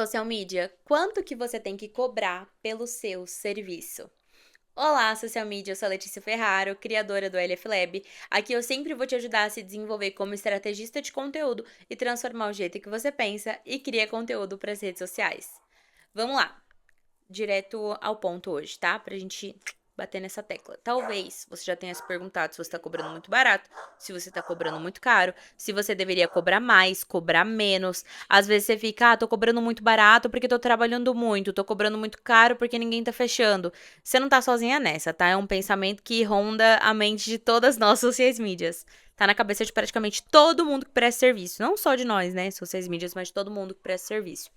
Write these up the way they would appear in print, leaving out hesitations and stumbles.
Social media, quanto que você tem que cobrar pelo seu serviço? Olá, social media, eu sou a Letícia Ferraro, criadora do LF Lab. Aqui eu sempre vou te ajudar a se desenvolver como estrategista de conteúdo e transformar o jeito que você pensa e cria conteúdo para as redes sociais. Vamos lá, direto ao ponto hoje, tá? Pra gente bater nessa tecla. Talvez você já tenha se perguntado se você tá cobrando muito barato, se você tá cobrando muito caro, se você deveria cobrar mais, cobrar menos. Às vezes você fica, tô cobrando muito barato porque tô trabalhando muito, tô cobrando muito caro porque ninguém tá fechando. Você não tá sozinha nessa, tá? É um pensamento que ronda a mente de todas nós sociais mídias. Tá na cabeça de praticamente todo mundo que presta serviço. Não só de nós, né, sociais mídias, mas de todo mundo que presta serviço.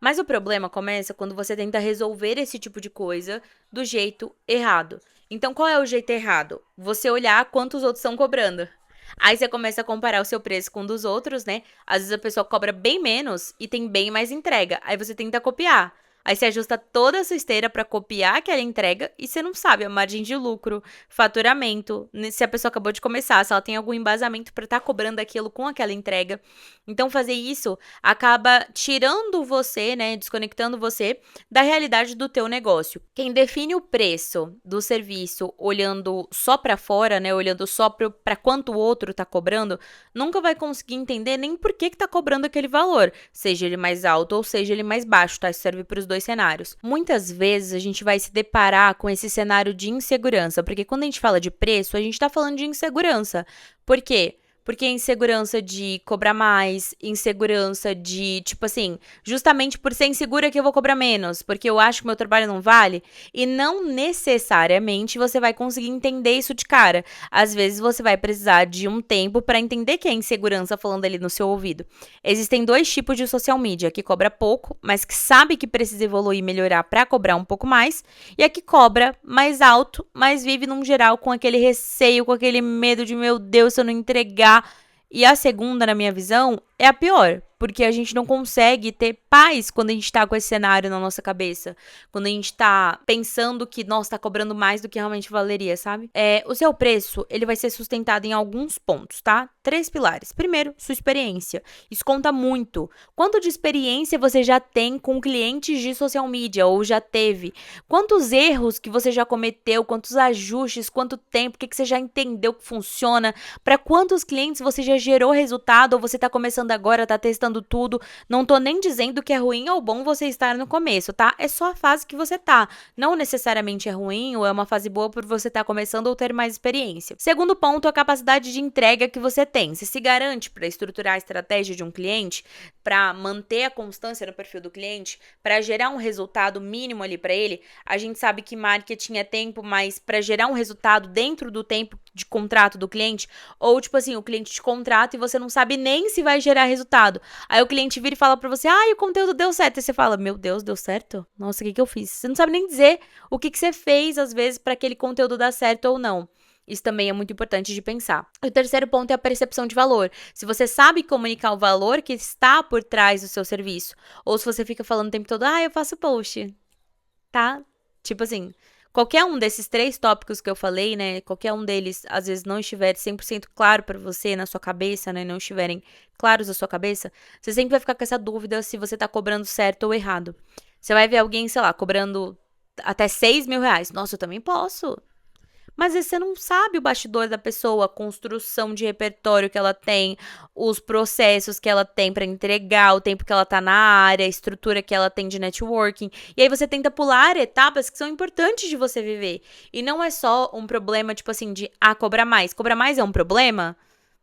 Mas o problema começa quando você tenta resolver esse tipo de coisa do jeito errado. Então, qual é o jeito errado? Você olhar quanto os outros estão cobrando. Aí você começa a comparar o seu preço com o dos outros, né? Às vezes a pessoa cobra bem menos e tem bem mais entrega. Aí você tenta copiar. Aí você ajusta toda a sua esteira para copiar aquela entrega e você não sabe a margem de lucro, faturamento, se a pessoa acabou de começar, se ela tem algum embasamento para estar cobrando aquilo com aquela entrega. Então fazer isso acaba tirando você, né, desconectando você da realidade do teu negócio. Quem define o preço do serviço olhando só para fora, né, olhando só para quanto o outro tá cobrando, nunca vai conseguir entender nem por que tá cobrando aquele valor, seja ele mais alto ou seja ele mais baixo, tá? Isso serve para os dois cenários. Muitas vezes a gente vai se deparar com esse cenário de insegurança, porque quando a gente fala de preço, a gente tá falando de insegurança. Por quê? Porque insegurança de cobrar mais, insegurança de, tipo assim, justamente por ser insegura que eu vou cobrar menos, porque eu acho que meu trabalho não vale, e não necessariamente você vai conseguir entender isso de cara. Às vezes você vai precisar de um tempo para entender que é insegurança falando ali no seu ouvido. Existem dois tipos de social media, que cobra pouco, mas que sabe que precisa evoluir e melhorar para cobrar um pouco mais, e a que cobra mais alto, mas vive num geral com aquele receio, com aquele medo de, meu Deus, se eu não entregar. E a segunda, na minha visão, é a pior, porque a gente não consegue ter paz quando a gente tá com esse cenário na nossa cabeça. Quando a gente tá pensando que, nossa, tá cobrando mais do que realmente valeria, sabe? O seu preço, ele vai ser sustentado em alguns pontos, tá? 3 pilares. Primeiro, sua experiência. Isso conta muito. Quanto de experiência você já tem com clientes de social media, ou já teve? Quantos erros que você já cometeu, quantos ajustes, quanto tempo, o que você já entendeu que funciona, para quantos clientes você já gerou resultado, ou você tá começando agora, tá testando tudo. Não tô nem dizendo que é ruim ou bom você estar no começo, tá? É só a fase que você tá. Não necessariamente é ruim ou é uma fase boa por você estar começando ou ter mais experiência. Segundo ponto, a capacidade de entrega que você tem. Você se garante para estruturar a estratégia de um cliente, para manter a constância no perfil do cliente, para gerar um resultado mínimo ali para ele. A gente sabe que marketing é tempo, mas para gerar um resultado dentro do tempo de contrato do cliente, ou tipo assim, o cliente te contrata e você não sabe nem se vai gerar resultado. Aí o cliente vira e fala pra você, o conteúdo deu certo. E você fala, meu Deus, deu certo? Nossa, o que eu fiz? Você não sabe nem dizer o que você fez, às vezes, para aquele conteúdo dar certo ou não. Isso também é muito importante de pensar. O terceiro ponto é a percepção de valor. Se você sabe comunicar o valor que está por trás do seu serviço, ou se você fica falando o tempo todo, eu faço post, tá? Tipo assim, qualquer um desses 3 tópicos que eu falei, né, qualquer um deles, às vezes, não estiver 100% claro pra você, na sua cabeça, né, não estiverem claros na sua cabeça, você sempre vai ficar com essa dúvida se você tá cobrando certo ou errado. Você vai ver alguém, sei lá, cobrando até 6 mil reais. Nossa, eu também posso. Mas às vezes você não sabe o bastidor da pessoa, a construção de repertório que ela tem, os processos que ela tem pra entregar, o tempo que ela tá na área, a estrutura que ela tem de networking. E aí você tenta pular etapas que são importantes de você viver. E não é só um problema, tipo assim, de cobrar mais. Cobrar mais é um problema?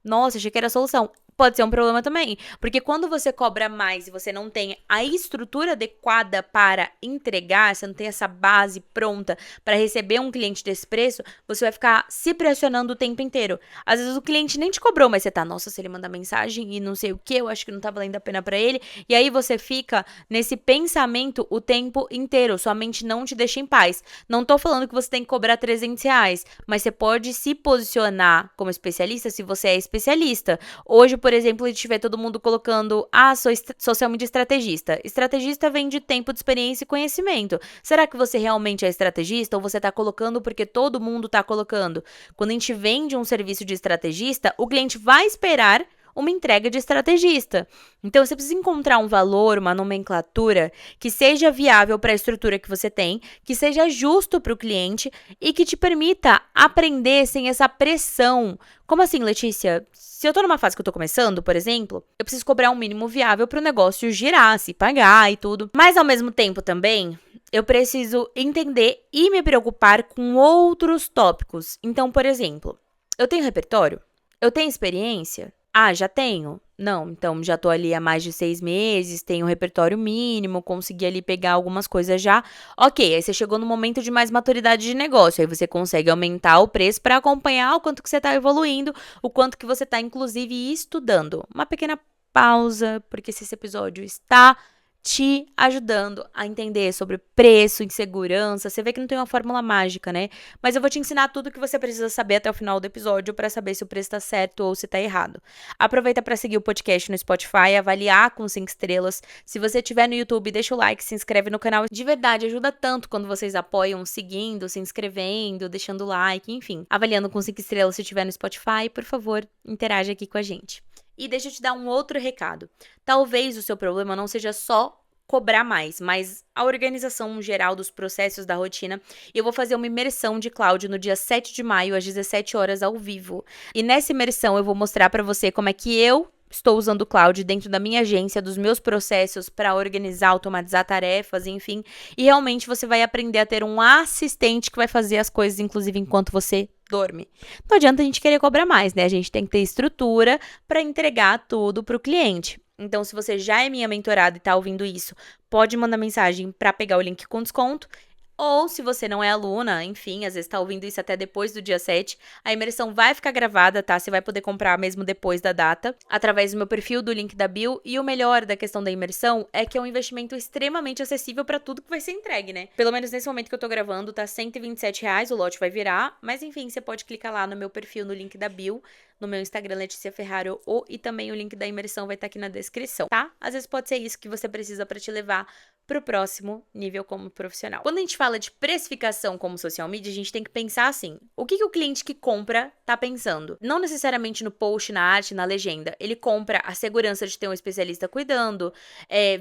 Nossa, achei que era a solução. Pode ser um problema também, porque quando você cobra mais e você não tem a estrutura adequada para entregar, você não tem essa base pronta para receber um cliente desse preço, você vai ficar se pressionando o tempo inteiro. Às vezes o cliente nem te cobrou, mas você tá, nossa, se ele mandar mensagem e não sei o que, eu acho que não tá valendo a pena para ele, e aí você fica nesse pensamento o tempo inteiro, sua mente não te deixa em paz. Não tô falando que você tem que cobrar 300 reais, mas você pode se posicionar como especialista se você é especialista. Hoje, por exemplo, a gente vê todo mundo colocando, sou social media estrategista. Estrategista vem de tempo de experiência e conhecimento. Será que você realmente é estrategista ou você tá colocando porque todo mundo tá colocando? Quando a gente vende um serviço de estrategista, o cliente vai esperar uma entrega de estrategista. Então, você precisa encontrar um valor, uma nomenclatura que seja viável para a estrutura que você tem, que seja justo para o cliente e que te permita aprender sem essa pressão. Como assim, Letícia? Se eu tô numa fase que eu tô começando, por exemplo, eu preciso cobrar um mínimo viável para o negócio girar, se pagar e tudo. Mas, ao mesmo tempo também, eu preciso entender e me preocupar com outros tópicos. Então, por exemplo, eu tenho repertório? Eu tenho experiência? Ah, já tenho? Não, então já tô ali há mais de 6 meses, tenho um repertório mínimo, consegui ali pegar algumas coisas já. Ok, aí você chegou no momento de mais maturidade de negócio, aí você consegue aumentar o preço para acompanhar o quanto que você tá evoluindo, o quanto que você tá, inclusive, estudando. Uma pequena pausa, porque se esse episódio está te ajudando a entender sobre preço, insegurança. Você vê que não tem uma fórmula mágica, né? Mas eu vou te ensinar tudo o que você precisa saber até o final do episódio para saber se o preço tá certo ou se tá errado. Aproveita para seguir o podcast no Spotify, avaliar com 5 estrelas. Se você estiver no YouTube, deixa o like, se inscreve no canal. De verdade, ajuda tanto quando vocês apoiam seguindo, se inscrevendo, deixando like, enfim. Avaliando com 5 estrelas se estiver no Spotify, por favor, interage aqui com a gente. E deixa eu te dar um outro recado. Talvez o seu problema não seja só cobrar mais, mas a organização geral dos processos da rotina. Eu vou fazer uma imersão de cloud no dia 7 de maio, às 17 horas, ao vivo. E nessa imersão eu vou mostrar para você como é que eu estou usando o cloud dentro da minha agência, dos meus processos para organizar, automatizar tarefas, enfim. E realmente você vai aprender a ter um assistente que vai fazer as coisas, inclusive enquanto você dorme. Não adianta a gente querer cobrar mais, né? A gente tem que ter estrutura para entregar tudo para o cliente. Então, se você já é minha mentorada e está ouvindo isso, pode mandar mensagem para pegar o link com desconto. Ou, se você não é aluna, enfim, às vezes está ouvindo isso até depois do dia 7, a imersão vai ficar gravada, tá? Você vai poder comprar mesmo depois da data, através do meu perfil, do link da bio. E o melhor da questão da imersão é que é um investimento extremamente acessível para tudo que vai ser entregue, né? Pelo menos nesse momento que eu tô gravando, tá R$ 127, o lote vai virar. Mas, enfim, você pode clicar lá no meu perfil, no link da bio, no meu Instagram, Letícia Ferraro, e também o link da imersão vai estar aqui na descrição, tá? Às vezes pode ser isso que você precisa para te levar pro próximo nível como profissional. Quando a gente fala de precificação como social media, a gente tem que pensar assim: o que o cliente que compra tá pensando? Não necessariamente no post, na arte, na legenda. Ele compra a segurança de ter um especialista cuidando,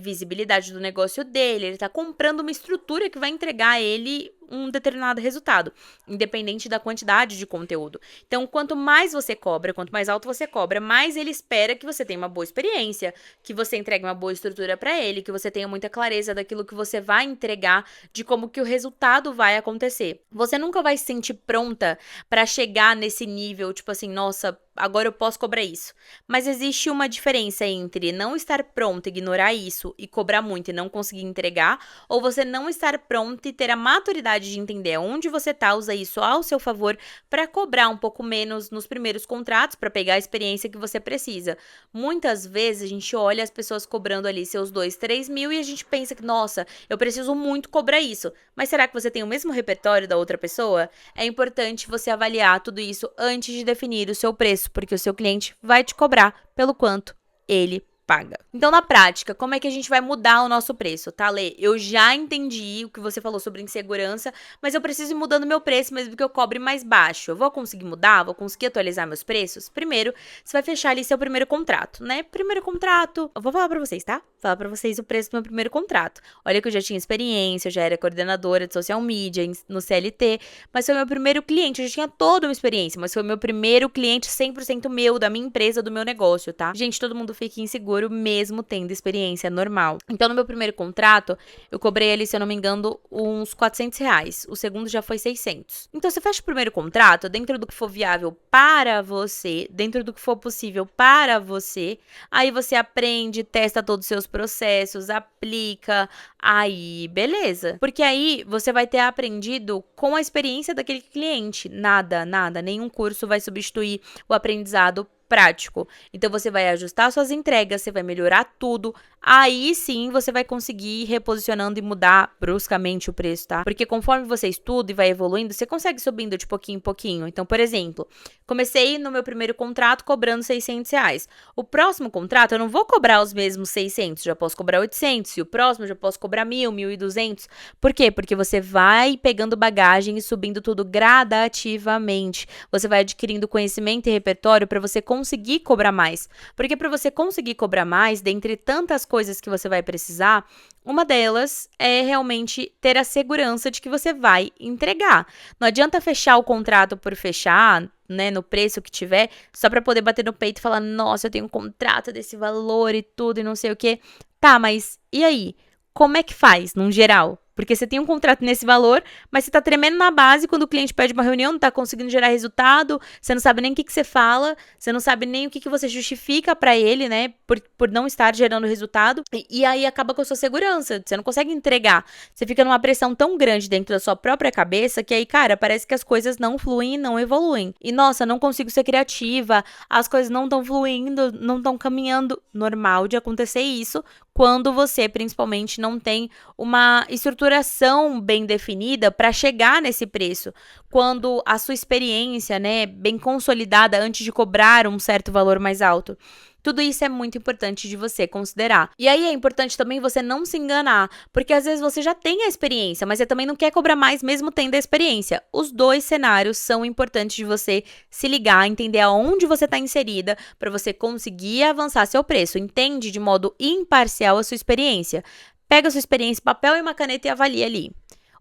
visibilidade do negócio dele, ele tá comprando uma estrutura que vai entregar a ele um determinado resultado, independente da quantidade de conteúdo. Então, quanto mais você cobra, quanto mais alto você cobra, mais ele espera que você tenha uma boa experiência, que você entregue uma boa estrutura para ele, que você tenha muita clareza daquilo que você vai entregar, de como que o resultado vai acontecer. Você nunca vai se sentir pronta para chegar nesse nível, tipo assim, nossa, agora eu posso cobrar isso. Mas existe uma diferença entre não estar pronta, ignorar isso e cobrar muito e não conseguir entregar, ou você não estar pronta e ter a maturidade de entender onde você tá, usar isso ao seu favor para cobrar um pouco menos nos primeiros contratos, para pegar a experiência que você precisa. Muitas vezes a gente olha as pessoas cobrando ali seus 2, 3 mil e a gente pensa que, nossa, eu preciso muito cobrar isso. Mas será que você tem o mesmo repertório da outra pessoa? É importante você avaliar tudo isso antes de definir o seu preço, porque o seu cliente vai te cobrar pelo quanto ele paga. Então, na prática, como é que a gente vai mudar o nosso preço, tá, Lê? Eu já entendi o que você falou sobre insegurança, mas eu preciso ir mudando meu preço mesmo que eu cobre mais baixo. Eu vou conseguir mudar? Vou conseguir atualizar meus preços? Primeiro, você vai fechar ali seu primeiro contrato, né? Primeiro contrato, eu vou falar pra vocês, tá? Falar pra vocês o preço do meu primeiro contrato. Olha que eu já tinha experiência, eu já era coordenadora de social media no CLT, mas foi meu primeiro cliente, eu já tinha toda uma experiência, mas foi meu primeiro cliente 100% meu, da minha empresa, do meu negócio, tá? Gente, todo mundo fica inseguro mesmo tendo experiência normal. Então, no meu primeiro contrato, eu cobrei ali, se eu não me engano, uns R$ 400. O segundo já foi 600. Então, você fecha o primeiro contrato dentro do que for viável para você, dentro do que for possível para você. Aí você aprende, testa todos os seus processos, aplica, aí beleza. Porque aí você vai ter aprendido com a experiência daquele cliente. Nada, nenhum curso vai substituir o aprendizado prático. Então, você vai ajustar suas entregas, você vai melhorar tudo. Aí sim, você vai conseguir ir reposicionando e mudar bruscamente o preço, tá? Porque conforme você estuda e vai evoluindo, você consegue subindo de pouquinho em pouquinho. Então, por exemplo, comecei no meu primeiro contrato cobrando R$ 600. O próximo contrato, eu não vou cobrar os mesmos 600, já posso cobrar 800. E o próximo, eu já posso cobrar 1.000, 1.200. Por quê? Porque você vai pegando bagagem e subindo tudo gradativamente. Você vai adquirindo conhecimento e repertório para você conseguir conseguir cobrar mais. Porque para você conseguir cobrar mais, dentre tantas coisas que você vai precisar, uma delas é realmente ter a segurança de que você vai entregar. Não adianta fechar o contrato por fechar, né, no preço que tiver, só para poder bater no peito e falar, nossa, eu tenho um contrato desse valor e tudo e não sei o quê. Tá, mas e aí? Como é que faz, num geral? Porque você tem um contrato nesse valor, mas você tá tremendo na base quando o cliente pede uma reunião, não tá conseguindo gerar resultado, você não sabe nem o que você fala, você não sabe nem o que você justifica pra ele, né, por não estar gerando resultado, e aí acaba com a sua segurança, você não consegue entregar. Você fica numa pressão tão grande dentro da sua própria cabeça que aí, cara, parece que as coisas não fluem e não evoluem. E, nossa, não consigo ser criativa, as coisas não estão fluindo, não estão caminhando. Normal de acontecer isso quando você, principalmente, não tem uma estruturação bem definida para chegar nesse preço. Quando a sua experiência, né, bem consolidada antes de cobrar um certo valor mais alto. Tudo isso é muito importante de você considerar. E aí é importante também você não se enganar, porque às vezes você já tem a experiência, mas você também não quer cobrar mais mesmo tendo a experiência. Os dois cenários são importantes de você se ligar, entender aonde você está inserida para você conseguir avançar seu preço. Entende de modo imparcial a sua experiência. Pega a sua experiência, papel e uma caneta e avalia ali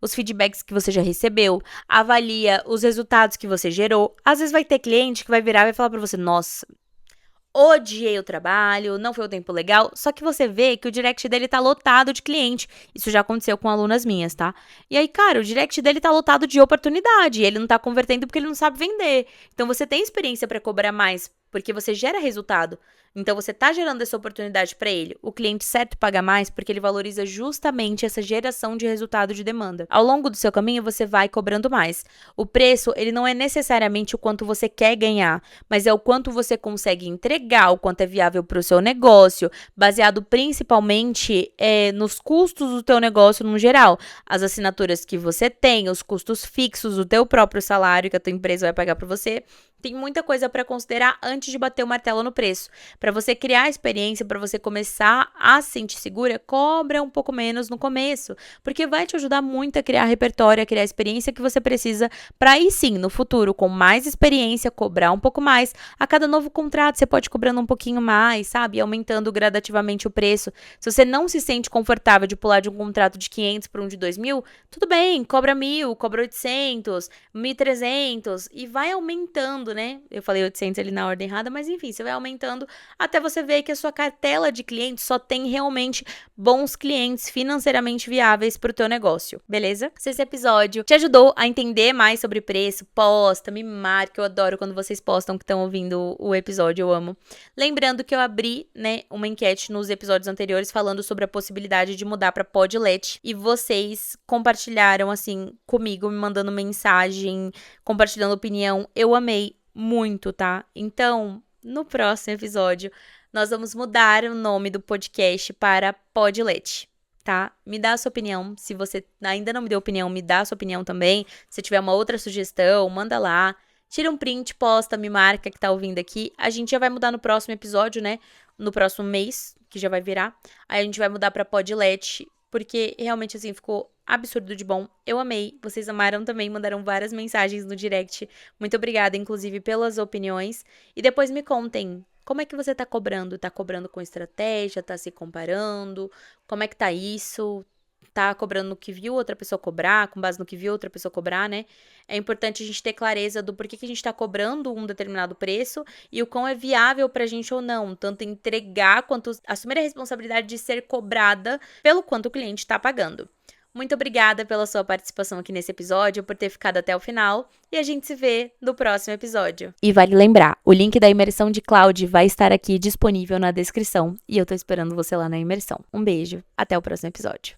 os feedbacks que você já recebeu, avalia os resultados que você gerou. Às vezes vai ter cliente que vai virar e vai falar para você, nossa, odiei o trabalho, não foi um tempo legal, só que você vê que o direct dele tá lotado de cliente. Isso já aconteceu com alunas minhas, tá? E aí, cara, o direct dele tá lotado de oportunidade, e ele não tá convertendo porque ele não sabe vender. Então você tem experiência para cobrar mais, porque você gera resultado. Então você tá gerando essa oportunidade para ele. O cliente certo paga mais porque ele valoriza justamente essa geração de resultado de demanda. Ao longo do seu caminho você vai cobrando mais. O preço, ele não é necessariamente o quanto você quer ganhar, mas é o quanto você consegue entregar, o quanto é viável para o seu negócio, baseado principalmente nos custos do teu negócio no geral. As assinaturas que você tem, os custos fixos, o teu próprio salário que a tua empresa vai pagar para você. Tem muita coisa para considerar antes de bater o martelo no preço. Para você criar a experiência, para você começar a se sentir segura, cobra um pouco menos no começo, porque vai te ajudar muito a criar repertório, a criar a experiência que você precisa para aí sim, no futuro, com mais experiência, cobrar um pouco mais. A cada novo contrato, você pode ir cobrando um pouquinho mais, sabe? Aumentando gradativamente o preço. Se você não se sente confortável de pular de um contrato de 500 para um de 2.000, tudo bem, cobra 1.000, cobra 800, 1.300 e vai aumentando, né? Eu falei 800 ali na ordem errada, mas enfim, você vai aumentando até você ver que a sua cartela de clientes só tem realmente bons clientes financeiramente viáveis para o teu negócio, beleza? Se esse episódio te ajudou a entender mais sobre preço, posta, me marca, eu adoro quando vocês postam que estão ouvindo o episódio, eu amo. Lembrando que eu abri, né, uma enquete nos episódios anteriores falando sobre a possibilidade de mudar para Podlet e vocês compartilharam assim comigo, me mandando mensagem, compartilhando opinião. Eu amei muito, tá? Então, no próximo episódio, nós vamos mudar o nome do podcast para Podlet, tá? Me dá a sua opinião. Se você ainda não me deu opinião, me dá a sua opinião também. Se tiver uma outra sugestão, manda lá. Tira um print, posta, me marca que tá ouvindo aqui. A gente já vai mudar no próximo episódio, né? No próximo mês, que já vai virar. Aí a gente vai mudar para Podlet, porque realmente, assim, ficou absurdo de bom. Eu amei. Vocês amaram também, mandaram várias mensagens no direct. Muito obrigada, inclusive, pelas opiniões. E depois me contem, como é que você tá cobrando? Tá cobrando com estratégia? Tá se comparando? Como é que tá isso? Tá cobrando no que viu outra pessoa cobrar, com base no que viu outra pessoa cobrar, né? É importante a gente ter clareza do porquê que a gente tá cobrando um determinado preço e o quão é viável pra gente ou não, tanto entregar quanto assumir a responsabilidade de ser cobrada pelo quanto o cliente tá pagando. Muito obrigada pela sua participação aqui nesse episódio, por ter ficado até o final, e a gente se vê no próximo episódio. E vale lembrar, o link da imersão de cloud vai estar aqui disponível na descrição, e eu tô esperando você lá na imersão. Um beijo, até o próximo episódio.